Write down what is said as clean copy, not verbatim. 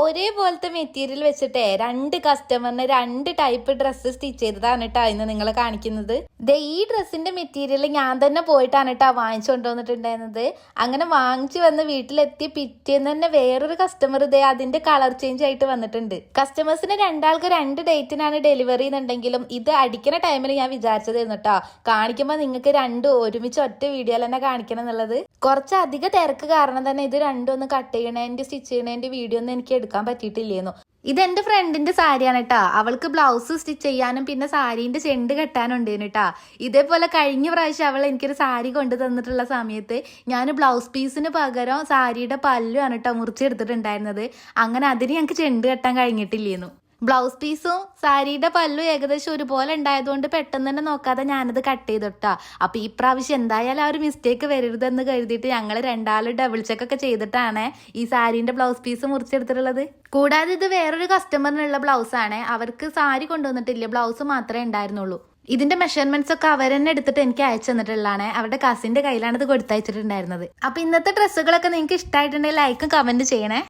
ഒരേപോലത്തെ മെറ്റീരിയൽ വെച്ചിട്ടേ രണ്ട് കസ്റ്റമറിന് രണ്ട് ടൈപ്പ് ഡ്രസ്സ് സ്റ്റിച്ച് ചെയ്തതാണ് കേട്ടോ ഇന്ന് നിങ്ങളെ കാണിക്കുന്നത്. ഈ ഡ്രസ്സിന്റെ മെറ്റീരിയൽ ഞാൻ തന്നെ പോയിട്ടാണ് കേട്ടോ വാങ്ങിച്ചു കൊണ്ടുവന്നിട്ടുണ്ടായിരുന്നത്. അങ്ങനെ വാങ്ങിച്ചു വന്ന് വീട്ടിലെത്തി പിറ്റേന്ന് തന്നെ വേറൊരു കസ്റ്റമർ അതിന്റെ കളർ ചേഞ്ച് ആയിട്ട് വന്നിട്ടുണ്ട്. കസ്റ്റമേഴ്സിന് രണ്ടാൾക്ക് രണ്ട് ഡേറ്റിനാണ് ഡെലിവറി എന്നുണ്ടെങ്കിലും ഇത് അടിക്കുന്ന ടൈമിൽ ഞാൻ വിചാരിച്ചതായിരുന്നു കേട്ടോ കാണിക്കുമ്പോൾ നിങ്ങൾക്ക് രണ്ടും ഒരുമിച്ച് ഒറ്റ വീഡിയോയിൽ തന്നെ കാണിക്കണം എന്നുള്ളത്. കുറച്ചധികം തിരക്ക് കാരണം തന്നെ ഇത് രണ്ടും ഒന്ന് കട്ട് ചെയ്യണേന്റെ സ്റ്റിച്ച് ചെയ്യണേന്റെ വീഡിയോ ഒന്നും എനിക്ക് എടുക്കാൻ പറ്റിയിട്ടില്ലേന്നു. ഇതെന്റെ ഫ്രണ്ടിന്റെ സാരിയാണ് കേട്ടാ. അവൾക്ക് ബ്ലൗസ് സ്റ്റിച്ച് ചെയ്യാനും പിന്നെ സാരീന്റെ ചെണ്ട് കെട്ടാനും ഉണ്ടേനു കേട്ടാ. ഇതേപോലെ കഴിഞ്ഞ പ്രാവശ്യം അവൾ എനിക്കൊരു സാരി കൊണ്ടു തന്നിട്ടുള്ള സമയത്ത് ഞാൻ ബ്ലൗസ് പീസിന് പകരം സാരിയുടെ പല്ലുമാണ് കേട്ടോ മുറിച്ചെടുത്തിട്ടുണ്ടായിരുന്നത്. അങ്ങനെ അതിന് ഞങ്ങൾക്ക് ചെണ്ട് കെട്ടാൻ കഴിഞ്ഞിട്ടില്ലേന്നു. ബ്ലൗസ് പീസും സാരിയുടെ പല്ലും ഏകദേശം ഒരുപോലെ ഉണ്ടായതുകൊണ്ട് പെട്ടെന്ന് തന്നെ നോക്കാതെ ഞാനത് കട്ട് ചെയ്തിട്ടാ. അപ്പൊ ഈ പ്രാവശ്യം എന്തായാലും ആ ഒരു മിസ്റ്റേക്ക് വരരുതെന്ന് കരുതിയിട്ട് ഞങ്ങൾ രണ്ടാളും ഡബിൾ ചെക്കൊക്കെ ചെയ്തിട്ടാണ് ഈ സാരീന്റെ ബ്ലൗസ് പീസ് മുറിച്ചെടുത്തിട്ടുള്ളത്. കൂടാതെ ഇത് വേറൊരു കസ്റ്റമറിനുള്ള ബ്ലൗസ് ആണ്. അവർക്ക് സാരി കൊണ്ടുവന്നിട്ടില്ല, ബ്ലൗസ് മാത്രമേ ഉണ്ടായിരുന്നുള്ളൂ. ഇതിന്റെ മെഷർമെന്റ്സ് ഒക്കെ അവർ തന്നെ എടുത്തിട്ട് എനിക്ക് അയച്ചു തന്നിട്ടുള്ളതാണ്. അവരുടെ കസിന്റെ കയ്യിലാണ് ഇത് കൊടുത്തയച്ചിട്ടുണ്ടായിരുന്നത്. അപ്പൊ ഇന്നത്തെ ഡ്രസ്സുകളൊക്കെ നിങ്ങൾക്ക് ഇഷ്ടമായിട്ടുണ്ടെങ്കിൽ ലൈക്കും കമന്റ് ചെയ്യണേ.